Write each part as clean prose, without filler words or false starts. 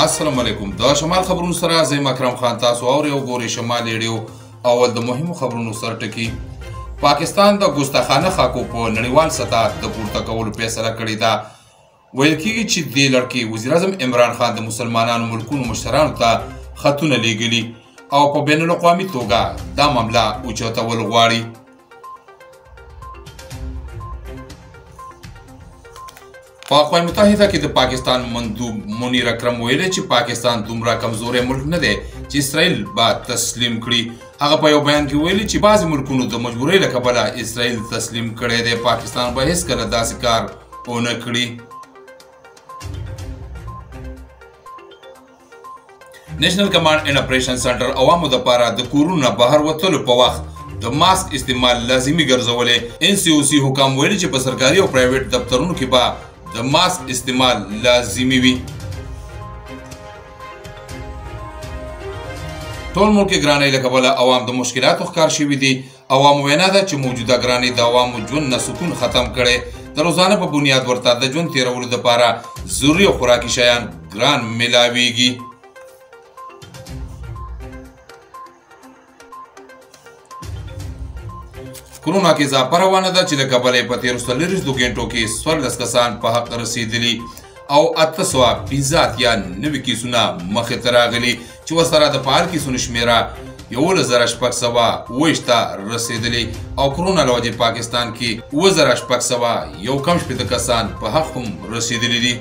السلام علیکم د شمال خبرونو سره زه اکرم خان تاسو اورئ او ګورئ شمال ریډیو. اول د مهمو خبرونو سره ټکی. پاکستان د ګستاخانه خاکو په نړیوال سطح د پورته کولو فیصله کړې ده. ویل کېږي چې دې لړ کې وزیر اعظم عمران خان د مسلمانانو ملکونو مشرانو ته خطونه لیږلي او په بین الاقوامي توګه دا معامله اوچتول غواړي. په اقوام متحده کې د پاکستان مندوب منیر اکرم ویلي چې پاکستان دومره کمزوری ملک نه دی چې اسرائیل به تسلیم کړي. هغه په یو بیان کې ویلي چې بعضې ملکونو د مجبورۍ له کبله اسرائیل تسلیم کړی دی. پاکستان به هیڅکله داسې کار ونه کړي. نیشنل کمانډ اینډ اپریشن سنټر عوامو دپاره د کورونو نه بهر وتلو په وخت د ماسک استعمال لازمي ګرځولی. NCOC حکام ویلي چې په سرکاري او پرایویټ دفترونو کې به د ماسک استعمال لازمي وي. ټول ملک کې ګرانۍ له کبله عوام د مشکلاتو ښکار شوي دي. عوامو وینا ده چې موجوده ګرانۍ د عوامو ژوند نه سکون ختم کړی. د روزانه په بنیاد ورته د ژوند تیرولو دپاره ضروري او خوراکي شیان ګران میلاویږي. کرونا کې اضافه روانه ده چې له کبله یې په تېرو 24 غنټو کې 14 کسان په حق رسېدلي او 815 نوي کیسونه مخې ته راغلي چې ورسره د فعال کیسونو شمېره 11620 ته رسېدلي او کرونا له وجې پاکستان کې 7661 کسان په حق هم رسېدلي دي.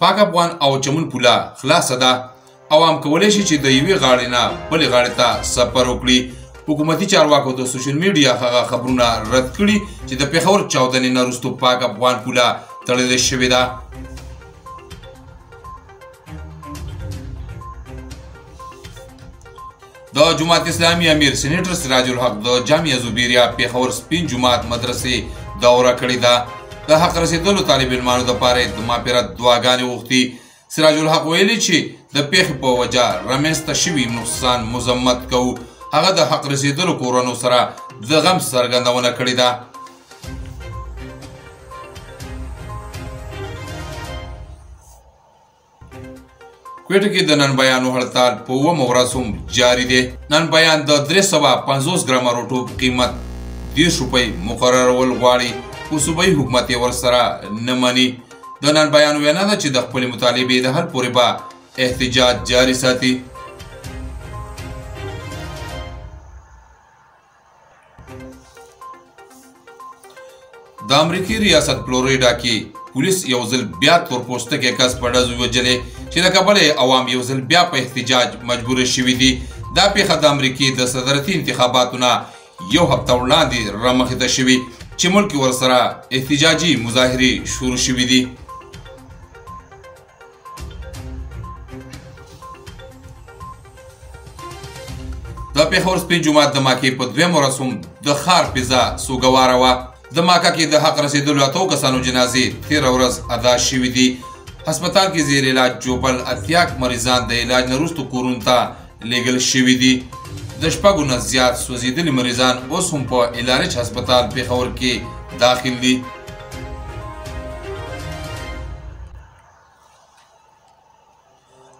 پاک افغان او چمن پوله خلاصه ده. عوام کولی شي چې د یوې غاړې نه بلې غاړې ته سفر وکړي. حکومتي چارواکو د سوشل میډیا هغه خبرونه رد کړي چې د پېښور چاودنې نه وروسته پاک افغان پوله تړلې شوې ده. د جماعت اسلامي امیر سینیټر سراج الحق د جامعه زبیریه پېښور سپین جومات مدرسې دوره کړې ده. د حق رسېدلو طالب علمانو دپاره د مغفرت دعاګانې غوښتي. سراج الحق ویلي چې د پیښې په وجه رامنځته شوي نقصان مذمت کوو. هغه د حق رسېدلو کورنو سره د غم څرګندونه کړې ده. کوټه کې د نن بیانو هړتال په 9مه ورځ هم جاري دی. نن بیان د 350 ګرامه روټو په قیمت 30 روپۍ مقررول غواړي. خو صوبایي حکومت یې ورسره نه مني. د نن بیان وینا ده چې د خپلې مطالبې د حل پورې به احتجاج جاري ساتي. د امریکې ریاست فلوریډا کې پولیس یو ځل بیا تورپوستکی کس په ډزو ووژلی چې له کبله عوام یو ځل بیا په احتجاج مجبوره شوي دي. دا پیښه د امریکې د صدرتي انتخاباتو نه یو هفته وړاندې رامخې ته شوي چې ملک ورسره احتجاجي مظاهرې شروع شوي دي. د پېښور سپین جومات د ماکې په 2مه ورځ هم د ښار فضا سوګواره وه. د ماکه کې د حق رسېدلو 8 کسانو جنازې 13 ورځ ادا شوي دي. هسپتال کې زیر علاج جوبل 80 مریضان د علاج نه وروسته کورونو ته لیږل شوي دي. د 6 نه زیات سوځېدلي مریضان اوس هم په الارچ هسپتال پېښور کې داخل دي.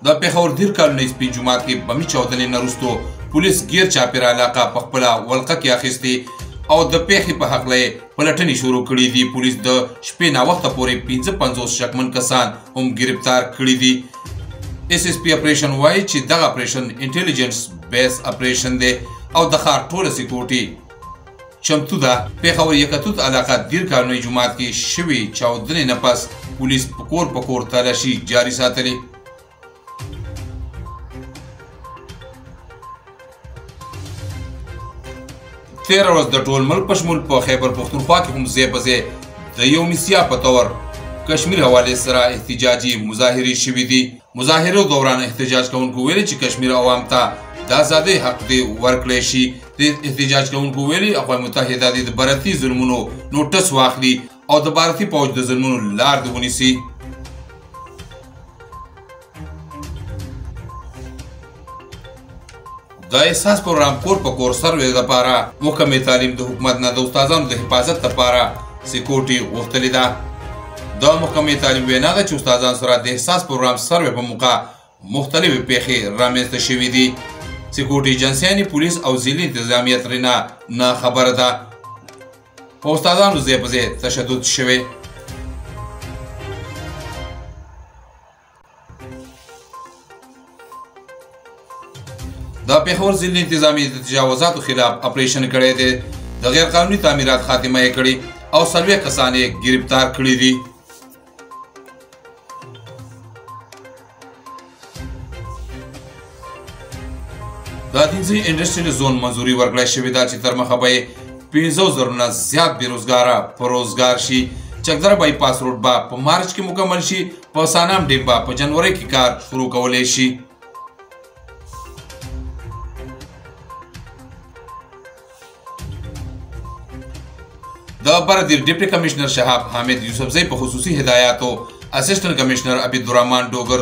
د پېښور دیر کالونۍ سپین جومات کې بمي چاودنې نه وروسته پولیس ګیر چاپېره علاقه په خپله ولقه کې اخیستې او د پیښې په هکله یې پلټنې شروع کړي دي. پولیس د شپې ناوخته پورې 55 شکمن کسان هم گرفتار کړي دي. SSP اپریشن وایي چې دغه اپریشن انټیلیجنس بیس اپریشن دی او د ښار ټوله سکیورټي چمتو ده. پېښور یکتوت علاقه دیر کالونۍ جومات کې شوي چاودنې نه پس پولیس په کور تلاشي جاري ساتلې. تېره ورځ د ټول ملک په شمول په خیبر پښتونخوا کې هم ځای په ځای د یو مسیا په طور کشمیر حوالې سره احتجاجي مظاهرې شوي دي. مظاهرو دوران احتجاج کوونکو ویلي چې کشمیر عوام ته د ازادۍ حق دې ورکړی شي. د احتجاج کوونکو ویلي اقوام متحده دې د بھارتي ظلمونو نوټس واخلي او د بھارتي پوځ د ظلمونو لار دې ونیسي. د احساس پروګرام کور په کور سروې لپاره محکمې تعلیم د حکومت نه د استادانو د حفاظت لپاره سکیورټي غوښتلې ده. د محکمې تعلیم وینا ده چې استادان سره د احساس پروګرام سروې په موقع مختلفې پیښې رامنځته شوې دي. سکیورټي ایجنسیانې پولیس او ځینې انتظامیه ترېنه نه خبره ده. په استادانو ځای په ځای تشدد شوی. د پېښور ضلع انتظامیه د تجاوزاتو خلاف اپریشن کړی دی. د غیر قانوني تعمیرات خاتمه یې کړې او 40 کسان یې گرفتار کړي دي. د دینځي انډستریل زون منځوري ورکړای شوې ده چې تر مخه به 15,000 نه زیات بیروزګاره په روزګار شي. چکدره بایپاس روډ به په مارچ کې مکمل شي. په سانام ډیم به په جنوري کې کار شروع کولی شي. د بردیر ډیپټي کمشنر شهاب حامد یوسفزئی په خصوصي هدایاتو اسسټنټ کمشنر عبدالرحمن ډوګر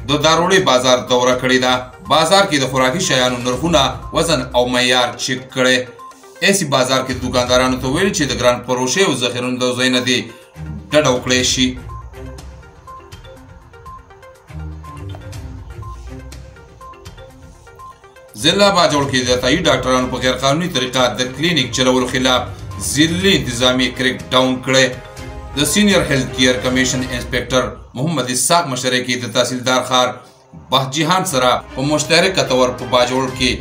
د داروړې بازار دوره کړې ده. بازار کې د خوراکي شیانو نرخونه، وزن او معیار چیک کړي. ایسی بازار کې دکاندارانو ته ویل چې د ګران فروشۍ او ذخیرونو د ځای نه دې ډډه وکړی شي. ضلع باجوړ کې د تایید ډاکټرانو په غیر قانوني طریقه د کلینیک چلولو خلاف ضلعي انتظامیه کریک ډاون کړی. د سینیئر هیلث کیر کمیشن انسپیکټر محمد اسحاق مشرۍ کې د تحصیلدار خار بهجهان سره په مشترکه تور په باجوړ کې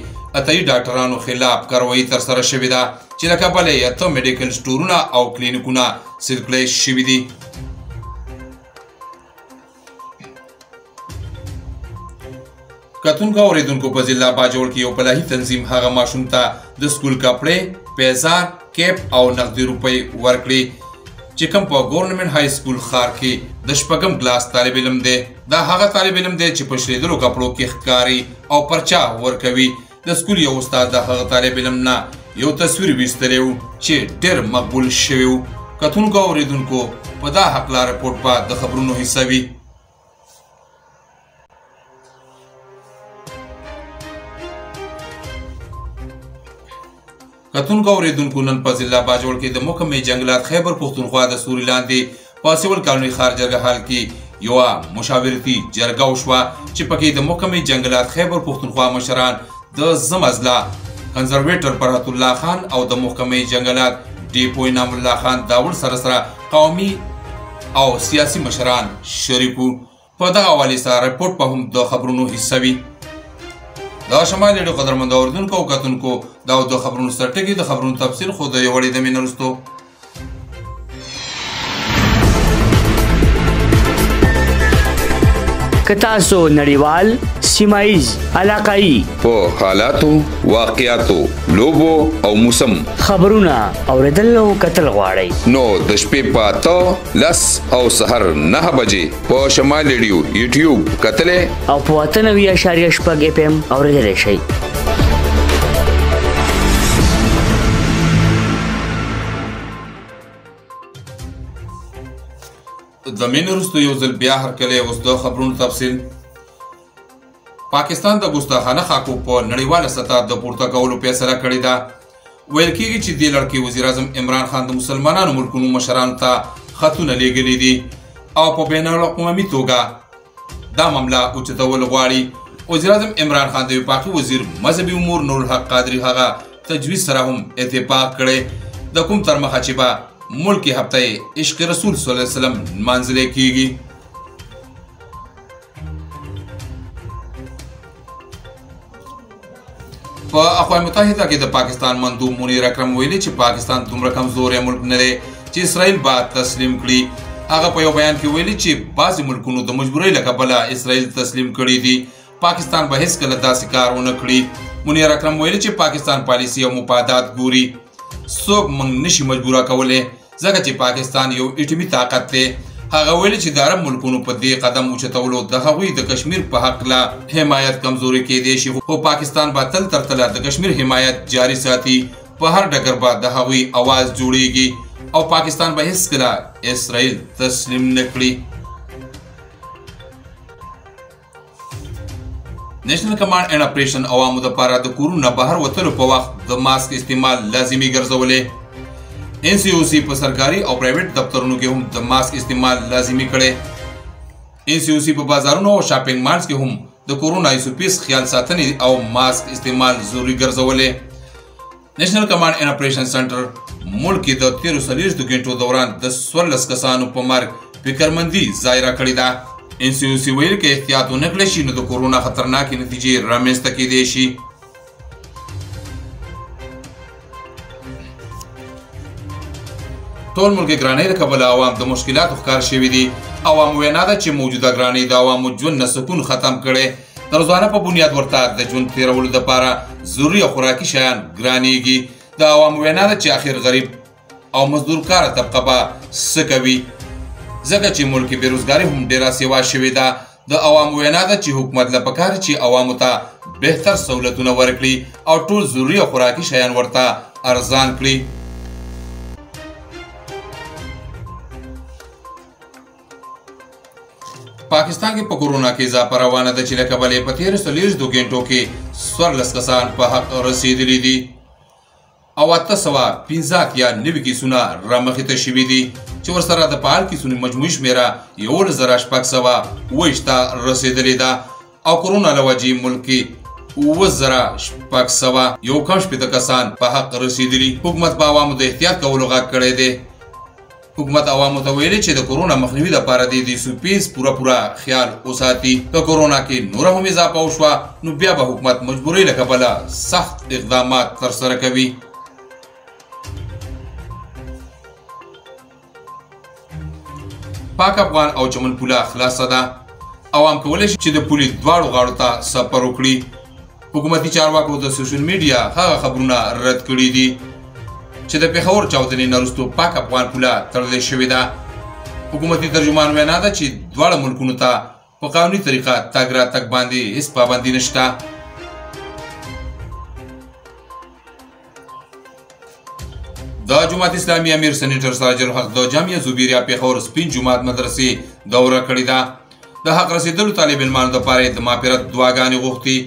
اتایي ډاکټرانو خلاف کاروایي ترسره شوې ده چې له کبله یې 8 میډیکل سټورونه او کلینیکونه سیل کړای شوي دي. کتونکو اوریدونکو په ضلع باجوړ کې یو فلاحي تنظیم هغه ماشوم ته د سکول کپړې، پیزار، کیپ او نغدي روپۍ ورکړي چې کوم په ګورنمنت های سکول ښار کې د 8م کلاس طالب علم دی. دا هغه طالب علم دی چې په شریدلو کپړو کې ښکاري او پرچا ورکوي. د سکول یو استاد د هغه طالب علم نه یو تصویر ویستلی و چې ډېر مقبول شوی و. کتونکو اوریدونکو په دا هکله رپورټ به د خبرونو حصه وي. کتونکو اوریدونکو نن په ضلع باجوړ کې د محکمې جنګلات خیبر پښتونخوا د سوري لاندې په سیول کالوني ښار جرګه حال کې یوه مشاورتي جرګه وشوه چې پکې د محکمې جنګلات خیبر پښتونخوا مشران د زمزله کنزرویټر فرحت الله خان او د محکمې جنګلات ډیپو انعام الله خان داوړ سره قومي او سیاسي مشران شریک وو. په دغه حوالې سره رپورټ په هم د خبرونو حصه وي. دا شمال ډېرو قدرمند اوریدونکو او کتونکو دا د خبرونو سرټکي د خبرونو تفصیل خو د یوې دمې نه وروستو. که تاسو نړیوال، سیمایي، علاقايي په حالاتو، واقعاتو، لوبو او موسم خبرونه اوریدل او کتل غواړئ نو د شپې په 10 او سحر 9 بجې په شمال ریډیو یوټیوب کتلې او په 98.6 FM اوریدل شئ. د مین وروسته یو ځل بیا هرکلی اوس د خبرونو تفصیل. پاکستان د ګستاخانه خاکو په نړیواله سطح د پورته کولو فیصله کړې ده. ویل کېږي چې دې لړ کې وزیر اعظم عمران خان د مسلمانانو ملکونو مشرانو ته خطونه لیږلي دي او په بین الاقوامي توګه دا معامله اوچتول غواړي. وزیر اعظم عمران خان د وفاقي وزیر مذهبي امور نورالحق قادري هغه تجویز سره هم اتفاق کړی د کوم تر مخه چې به ملکی هفته عشق رسول صلی الله علیه وسلم منځلې کیږي. په اقوام متحده کې د پاکستان مندوب منیر اکرم ویلي چې پاکستان دومره کمزوری ملک نه دی چې اسرائیل به تسلیم کړي. هغه په یو بیان کې ویلي چې بعضې ملکونو د مجبورۍ له کبله اسرائیل تسلیم کړي دي. پاکستان به هیڅکله داسې کار ونه کړي. منیر اکرم ویلي چې پاکستان پالیسي او مفادات ګوري. څوک موږ نشي مجبوره کولی ځکه چې پاکستان یو اټومي طاقت دی. هغه ویلي چې د عرب ملکونو په دې قدم اوچتولو د هغوی د کشمیر په هکله حمایت کمزوري کیدی شي، خو پاکستان به تل تر تله د کشمیر حمایت جاري ساتي. په هر ډګر به د هغوی اواز جوړیږي او پاکستان به هیڅکله اسرائیل تسلیم نه کړي. نیشنل کمانډ اینډ اپریشن عوامو دپاره د کورونو نه بهر وتلو په وخت د ماسک استعمال لازمي ګرځولې. NCOC په سرکاري او پرایویټ دفترونو کې هم د ماسک استعمال لازمي کړي. NCOC په بازارونو او شاپینګ مالز کې هم د کورونا 21 خیال ساتنې او ماسک استعمال ضروري ګرځولې. نیشنل کمانډ اینڈ اپریشن سنټر ملک کې د 13 غنټو دوران د 14 کسانو په مرګ فکرمندي ظاهره کړې ده. NCOC ویل کې احتیاط ونه کړی شي نو د کورونا خطرناکې نتیجې رامنځته کېدای شي. ټول ملک ګرانۍ د کبله عوام د مشکلاتو ښکار شوي دي. عوام وینا ده چې موجوده ګرانۍ د عوامو ژوند نه سکون ختم کړي. د روزانه په بنیاد ورته د ژوند تیرولو دپاره ضروري او خوراکي شیان ګرانېږي. د عوامو وینا ده چې اخر غریب او مزدور کاره طبقه به څه کوي ځکه چې ملک کې بېروزګاري هم ډېره سیوا شوې ده. د عوامو وینا ده چې حکومت له پکار چې عوامو ته بهتر سہولتونه ورکړي او ټول ضروري او خوراکي شیان ورته ارزان کړي. پاکستان کې په کورونا کې اضافه روانه ده چې له کبله په 13 غنټو کې 14 کسان په حق رسېدلي دي او 815 کیسونه رامخې ته شوي دي چې ورسره د فعال کیسونو مجموعي شمېره 1,628 رسېدلې ده او کورونا له وجې ملک کې 7,661 کسان په حق رسېدلي. حکومت په عوامو د احتیاط کولو غږ کړی دی. حکومت عوامو ته ویلي چې د کورونا مخنیوي لپاره د 220 پوره خیال وساتي. په کورونا کې نوره هم اضافه وشوه نو بیا به حکومت مجبورۍ له کبله سخت اقدامات ترسره کوي. پاک افغان او چمن پوله خلاصه ده. عوام کولی شي چې د پولې دواړو غاړو ته سفر وکړي. حکومتي چارواکو د سوشل میډیا هغه خبرونه رد کړي دي چې د پېښور چاودنې نه وروسته پاک افغان پوله تړلې شوې ده. حکومتي ترجمان وینا ده چې دواړه ملکونو ته په قانوني طریقه تګ راتګ باندې هېڅ پابندي نشته. د جماعت اسلامي امیر سینیټر سراج الحق د جامعه زبیریا پېښور سپین جومات مدرسې دوره کړې ده. د حق رسېدلو طالب علمانو دپاره د مغفرت دعاګانې غوښتي.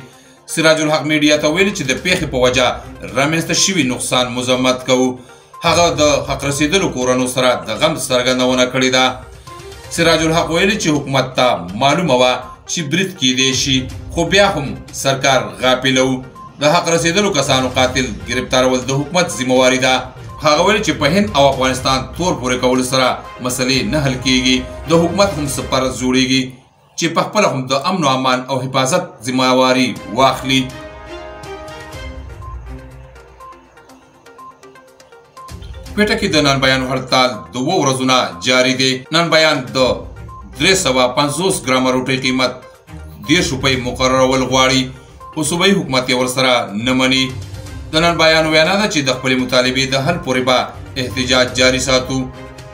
سراج الحق میډیا ته ویلي چې د پیښې په وجه رامنځته شوي نقصان مذمت کوو. هغه د حق رسېدلو کورنو سره د غم څرګندونه کړې ده. سراج الحق ویلي چې حکومت ته معلومه وه چې برید کیدی شي خو بیا هم سرکار غافله و. د حق رسېدلو کسانو قاتل ګرفتارول د حکومت ذمهواري ده. هغه ویلي چې په هند او افغانستان تور پورې کولو سره مسلې نه حل کیږي. د حکومت هم سفارت جوړیږي چې په خپله هم د امن و امان او حفاظت ذمهواري واخلي. کوټه کې د نن بیان هړتال 2 ورځو نه جاري دی. نن بیان د 350 ګرامه روټۍ قیمت 10 روپۍ مقررول غواړي خو صوبایي حکومت یې ورسره نه مني. د نن بیان وینا ده چې د خپلې مطالبې د حل پورې به احتجاج جاري ساتو.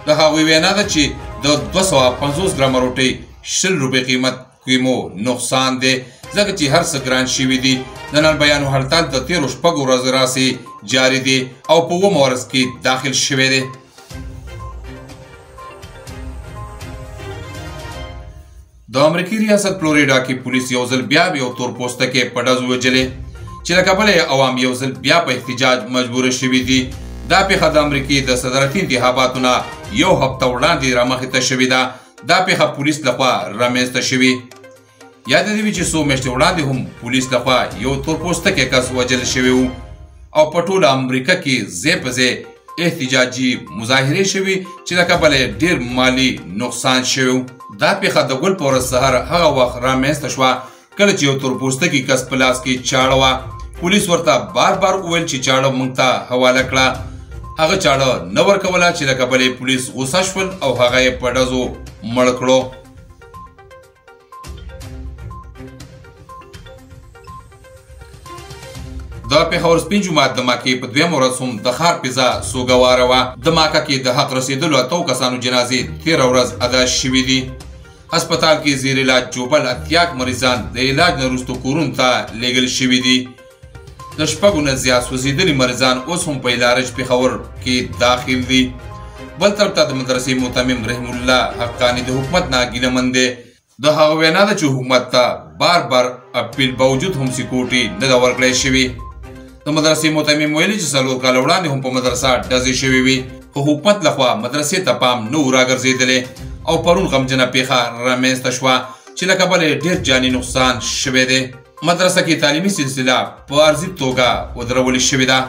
د هغوی وینا ده چې د 250 ګرامه روټۍ 20 روپۍ قیمت کومو نقصان دی ځکه چې هر څه ګران شوي دي. د نن بیان هړتال د 13 ورځو راسې جاري دی او په 9 ورځ کې داخل شوی دی. د امریکایي ریاست فلوریډا کې پولیس یو ځل بیا یو تور پوستکی په ډزو وجلې چې له کبله یې عوام یو ځل بیا په احتجاج مجبوره شوي دي. دا پیښه د امریکې د صدارتي انتخاباتو نه یو هفته وړاندې رامخې ته شوې ده. دا پیښه پولیس لخوا رامنځته شوې. یاد دې وي چې څو میاشتې وړاندې هم پولیس لخوا یو تور پوستکی کس وژل شوی و او په ټوله امریکا کې ځای په ځای احتجاجي مظاهرې شوي چې له کبله یې ډېر مالي نقصان شوی و. دا پیښه د ګل په ورځ سهار هغه وخت رامنځته شوه کله چې یو تور پوستکی کس په لاس کې چاړه وه. پولیس ورته بار بار وویل چې چاړه موږ ته حواله کړه. هغه چاړه نه ورکوله چې له کبله یې پولیس غوسه شول او هغه یې په ډزو مړ کړو. د پېښور سپین جومات د ماکې په 2 ورځ هم د ښار فضا سوګواره وه. د ماکه کې د حق رسېدلو 8 کسانو جنازې 13 ورځ ادا شوي دي. هسپتال کې زیر علاج جوبل 80 مریضان د علاج نه وروسته کورونو ته لیږل شوي دي. د 6 نه زیات سوځېدلي مریضان اوس هم په علاج پېښور کې داخل دي. بل طرف ته د مدرسې معتمم رحم الله حقاني د حکومت نه ګیلهمن دی. د هغه وینا ده چې حکومت ته بار بار اپیل باوجود هم سکیورټي نه ده ورکړی شوې. د مدرسې معتمم ویلي چې 4 کاله وړاندې هم په مدرسه ډزې شوې وې. خو حکومت لخوا مدرسې ته پام نه و راګرځېدلی او پرون غمجنه پیښه رامنځته شوه چې له کبله ډېر جاني نقصان شوی دی. مدرسه کې تعلیمي سلسله په عرضي توګه ودرولې شوې ده.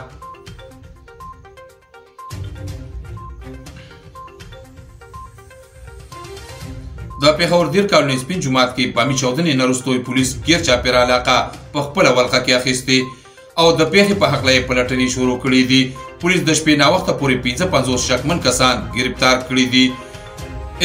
د پېښور دیر کالوني سپین جومات کې بامي چاودنې نه وروسته پولیس ګیر چاپېره علاقه په خپله ولقه کې اخیستې او د پیښې په هکله یې پلټنې شروع کړي دي. پولیس د شپې ناوخته پورې 55 شکمن کسان ګرفتار کړي دي.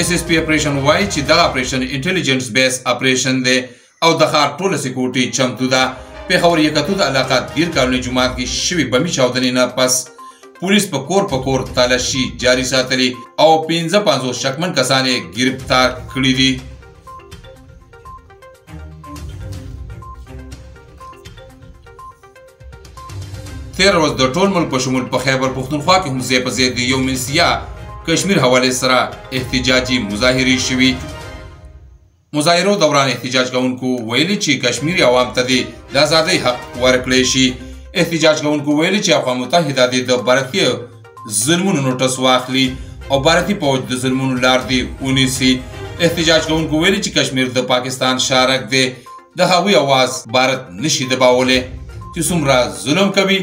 SSP اپریشن وایي چې دغه اپریشن انټیلیجنس بیس اپریشن دی او د ښار ټوله سکیورټي چمتو ده. پېښور یکتو د علاقه دیر کالوني جومات کې شوي بمي چاودنې نه پس پولیس په کور تالاشي جاري ساتلي او 55 شکمن کسان یې ګرفتار کړي دي. تېره ورځ د ټول ملک په شمول په خیبر پښتونخوا کې هم ځای په ځای د یو منسیه کشمیر حوالې سره احتجاجي مظاهرې شوي. مظاهرو دوران احتجاج کوونکو ویلي چې کشمیري عوام ته د ازادۍ حق ورکړی شي. احتجاج کوونکو ویلي چې اقوام متحده د بھارتي ظلمونو نوټس واخلي او بھارتي پوځ د ظلمونو لار دی ونیسي. احتجاج کوونکو ویلي چې کشمیر د پاکستان شارک دی، د هغوی اواز بھارت نشي دباولی. چې څومره ظلم کوي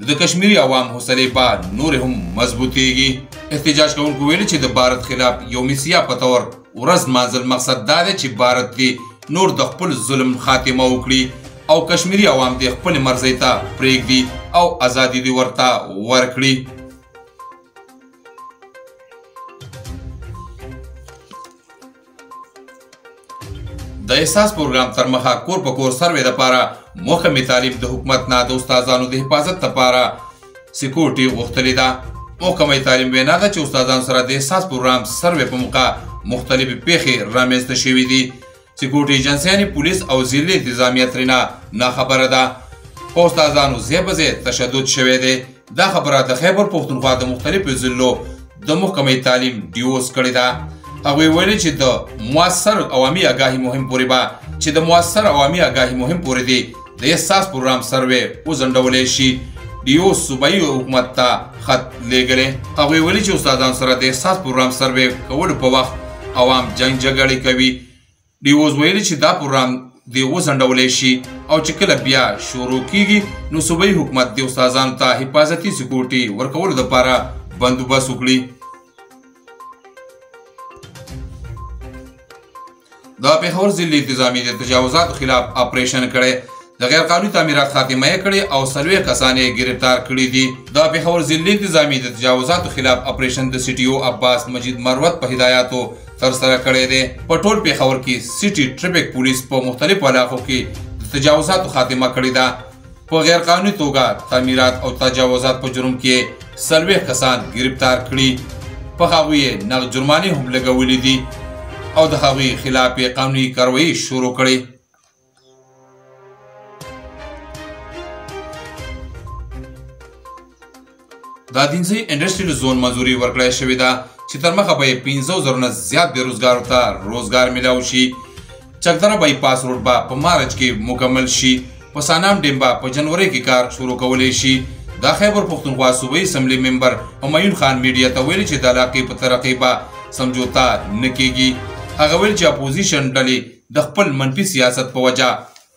د کشمیري عوام حوصلې به نور هم مضبوطیږي. احتجاج کوونکو ویلي چې د بھارت خلاف یو مسیحه په تور ورځ مانځل مقصد دا دی چې بھارت دې نور د خپل ظلم خاتمه وکړي او کشمیري عوام دې خپل مرضۍ ته پرېږدي او ازادي دې ورته ورکړي. د احساس پروګرام تر مخه کور په کور سروې دپاره محکمې تعلیم د حکومت نه د استادانو د حفاظت لپاره سکیورټي غوښتلې ده. محکمې تعلیم وینا ده چې استادانو سره د احساس پروګرام سروې په موقع مختلفې پیښې رامنځته شوي دي. سکیورټي ایجنسیانې پولیس او ضلعي انتظامیه ترېنه ناخبره ده. په استادانو ځای په ځای تشدد شوی دی. دا خبره د خیبر پښتونخوا د مختلفو ضلعو د محکمې تعلیم ډیوز کړې ده. هغوی ویلي چې د مؤثر عوامي آګاهي مهم پورې دی د احساس پروګرام سروې وځنډولی شي. ډیو صوبایي حکومت ته خط لیږلی. هغوی ویلي چې استادانو سره د احساس پروګرام سروې کولو په وخت عوام جنګ جګړې کوي. ډیوز ویلي چې دا پروګرام دې وځنډولی شي او چې کله بیا شروع کیږي نو صوبایي حکومت د استادانو ته حفاظتي سکیورټي ورکولو دپاره بندوبست وکړي. د پېښور ضلعي انتظامیې د تجاوزاتو خلاف اپریشن کړی، د غیر قانوني تعمیرات خاتمه یې کړې او 40 کسان یې ګرفتار کړي دي. د پېښور ضلعي انتظامیې د تجاوزاتو خلاف اپریشن د سي ټي او عباس مجید مروت په هدایاتو ترسره کړی دی. په ټول پېښور کې سټي ټریفک پولیس په مختلفو علاقو کې د تجاوزاتو خاتمه کړې ده. په غیر قانوني توګه تعمیرات او تجاوزات په جرم کې 40 کسان ګرفتار کړي. په هغوی یې نغد جرمانې هم لګولې دي او د هغوی خلاف یې قانوني کاروایي شروع کړې. د دینځي انډسټریل زون منظوري ورکړی شوې ده چې تر مخه به 15,000 نه زیات بېروزګارو ته روزګار میلاو شي. چکدره بایپاس روډ به په مارچ کې مکمل شي. په سانام ډیم به په جنوري کې کار شروع کولی شي. د خیبر پښتونخوا صوبایي اسمبلي ممبر همایون خان میډیا ته ویلي چې د علاقې په ترقۍ به سمجوتا نه کیږي. هغه ویل چې اپوزیشن ډلې د خپل منفي سیاست په وجه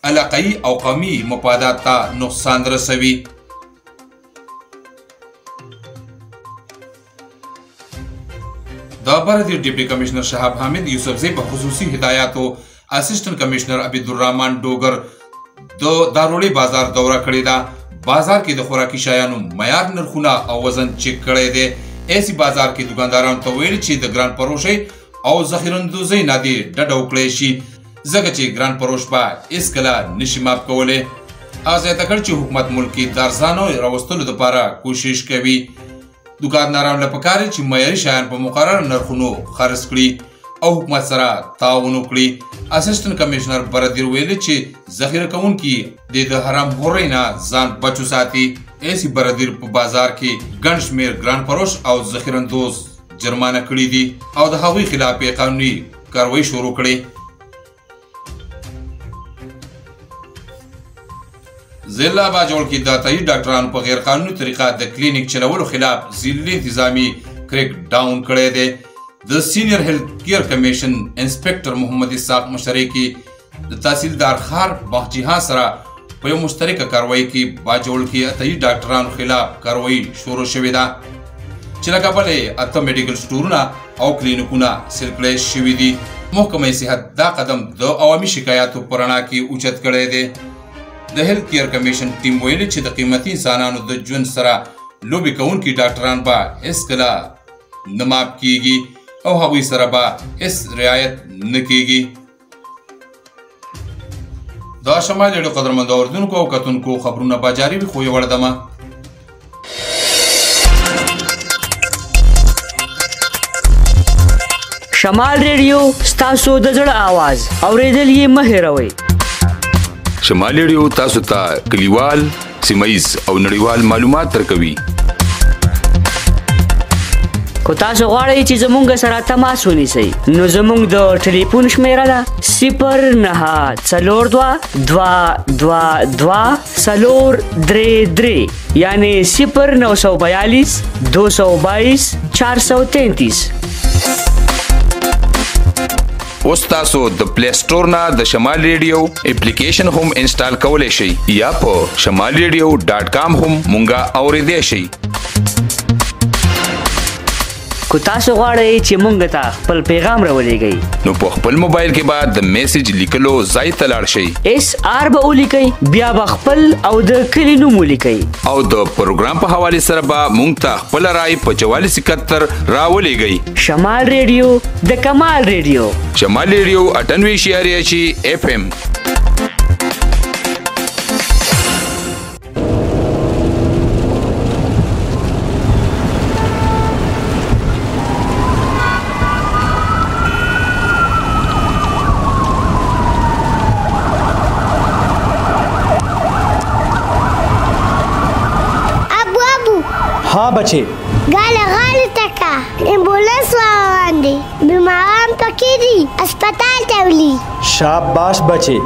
علاقایي او قومي مفادات ته نقصان رسوي. د بردیر ډیپټي کمشنر شهاب حامد یوسفزی په خصوصي هدایاتو اسسټنټ کمشنر عبدالرحمن ډوګر د داروړي بازار دوره کړې ده. بازار کې د خوراکي شیانو معیار، نرخونه او وزن چیک کړی دی. ایسی بازار کې دکاندارانو ته ویل چې د ګران پروشۍ او ذخیره‌اندوزۍ نه دې ډډه وکړی شي ځکه چې ګران پروش به هېڅکله نشي ماف کولی. هغه زیاته کړ چې حکومت ملک کې د ارزانو راوستلو دپاره کوشش کوي. دکاندارانو له پکار چې معیاري شیان په مقرره نرخونو خرڅ کړي او حکومت سره تعاون وکړي. اسسټنټ کمشنر بردیر ویلي چې ذخیره کوونکي د حرام خورۍ نه ځان بچ وساتي. ایسی بردیر په بازار کې ګڼ شمېر ګران فروش او ذخیره‌اندوز جرمانه کړي دي او د هغوی خلاف یې قانوني کاروایي شروع کړې. ضلع باجوړ کې د عطایي ډاکټرانو په غیر قانوني طریقه د کلینیک چلولو خلاف ضلعي انتظامي کریک ډاون کړی دی. د سینیئر هیلث کیر کمیشن انسپیکټر محمد اسحاق مشرۍ کې د تحصیلدار خار باغجهان سره په یو مشترکه کاروایی کې باجوړ کې اتهایی ډاکټرانو خلاف کاروایی شروع شوې ده چې له کبله یې 8 میډیکل سټورونه او کلینیکونه سیل کړای شوي دي. محکمه صحت دا قدم د عوامي شکایاتو په رڼا کې اوچت کړی دی. د هیلث کیر کمیشن ټیم ویلي چې د قیمتي انسانانو د ژوند سره لوبې کوونکي ډاکټران به هېڅکله نه معاف کیږي او هغوی سره به هېڅ رعایت نه کیږي. دا شمال ډېرو قدرمندو اورېدونکو او کتونکو خبرونه به جاري وي خو یوه دمه شمال ریډیو ستاسو د زړه آواز اورېدل یې مه هېروئ. شمال ریډیو تاسو ته کلیوال سیمایز او نړیوال معلومات درکوي. کو تاسو غواړئ چې زموږ سره تماس ونیسئ نو زموږ د ټلیفون شمیره ده 094222 یعنی 0942 222 433. اوس تاسو د پلی سټور نه د شمال ریډیو اپلیکیشن هم انسټال کولی شئ یا په shamalradio.com هم مونږه اورېدی شئ. کو تاسو غواړئ چې مونږ ته خپل پیغام راولېږئ نو په خپل موبایل کې به د میسج لیکلو ځای ته لاړ شئ. SR به ولیکئ بیا به خپل او د کلي نوم ولیکئ او د پروګرام په حوالې سره به مونږ ته خپله رای په 4471 راولېږئ. شمال ریډیو د کمال ریډیو. شمال ریډیو 98.6 FM. हाँ बच्चे गाले गाले तका एम्बुलेंस वांडी बीमारान पकीरी अस्पताल तवली. शाबाश बच्चे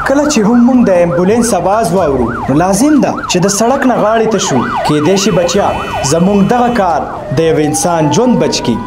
कله چې هم موږ د امبولانس आवाज واورو نو لازم ده چې د سړک نه غاړې ته شو کېدای شي بچیا زموږ دغه کار د یو انسان ژوند بچ کی.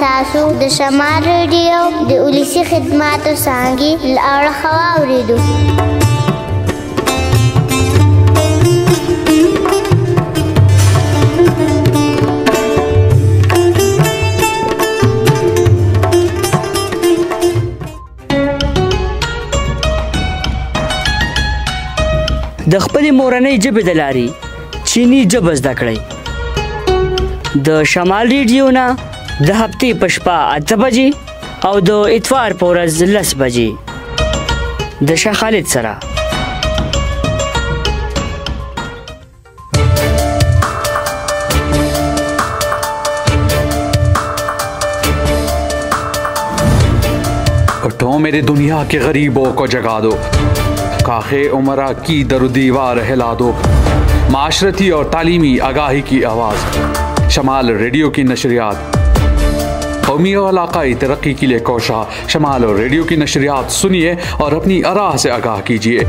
تاسو د شمال ریډیو د ولسی خدماتو څنګه اړه واوریدو. د خپلې مورنۍ ژبې د لارې چینی ژبه زده کړئ. د شمال ریډیو نه د هفتې په شپه 8 بجې او د اتوار په ورځ 10 بجې د شاه خالد سره. उठो मेरे दुनिया के गरीबों को जगा दो, काखे उमरा की दर दीवार हिला दो, माशरती और तालीमी आगाही की आवाज़ शमाल रेडियो की नशरियात कौमी और इलाकाई तरक्की के लिए कोशा शमाल और रेडियो की नशरियात सुनिए और अपनी आराह से आगाह कीजिए.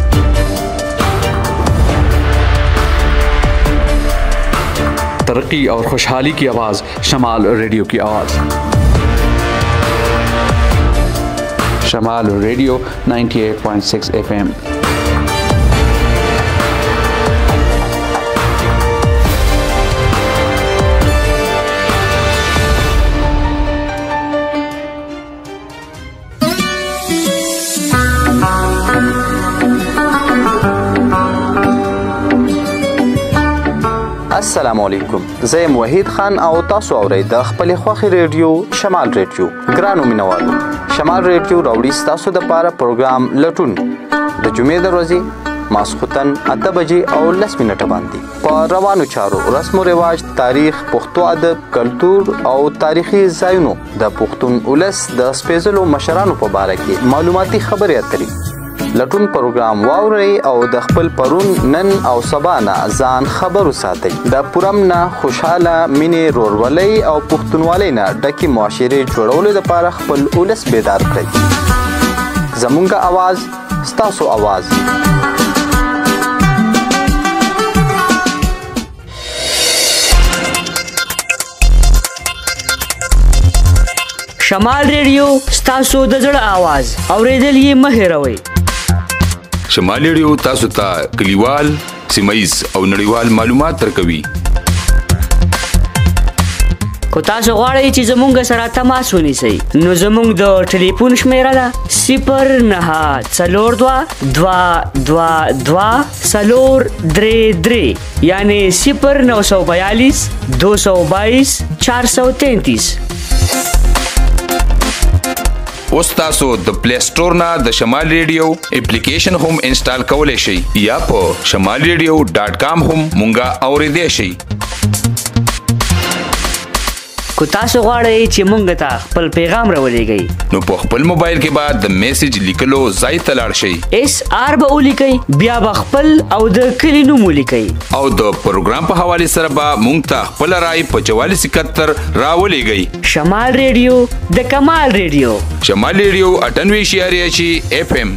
तरक्की और खुशहाली की आवाज़ शमाल रेडियो की आवाज़. शमाल रेडियो 98.6 FM. السلام علیکم. زه یم وحید خان او تاسو اورئ د خپلې خوښې ریډیو شمال ریډیو. ګرانو مینوالو، شمال ریډیو راوړي ستاسو دپاره پروګرام لټون د جمعې د ورځې ماسخوتن 8 بجې او 10 منټه باندې په روانو چارو، رسم و رواج، تاریخ، پښتو ادب، کلتور او تاریخي ځایونو د پښتون ولس د سپېڅلو مشرانو په باره کې معلوماتي خبرې اترې لټون پروګرام واورئ او د خپل پرون نن او سبا نه ځان خبر وساتئ. د پورم نه خوشحاله مینې رورولۍ او پښتونولۍ نه ډکې معاشرې جوړولو لپاره خپل ولس بیدار کړئ. زمونږ اواز ستاسو اواز. شمال ریډیو ستاسو د زړه आवाज اوریدل یې مه هېروئ. شمال ریډیو تاسو ته کلیوال، سیمایز او نړیوال معلومات درکوي. کو تاسو غواړئ چې زموږ سره تماس ونیسئ نو زموږ د ټلیفون شمیره ده 092222 یعنی 0942 222 433. اوس تاسو د پلی سٹور نه د شمال ریډیو اپلیکیشن هم انسټال کولی شئ یا په shamalradio.com هم مونږه اوریدلی شئ. کو تاسو غواړئ چې مونږ ته خپل پیغام راولېږئ نو په خپل موبایل کې به د میسج لیکلو ځای ته لاړ شئ. SR به ولیکئ، بیا به خپل او د کلي نوم ولیکئ او د پروګرام په حوالې سره به مونږ ته خپل رائے په 4471 راولېږئ. شمال ریډیو د کمال ریډیو. شمال ریډیو 98.6 FM.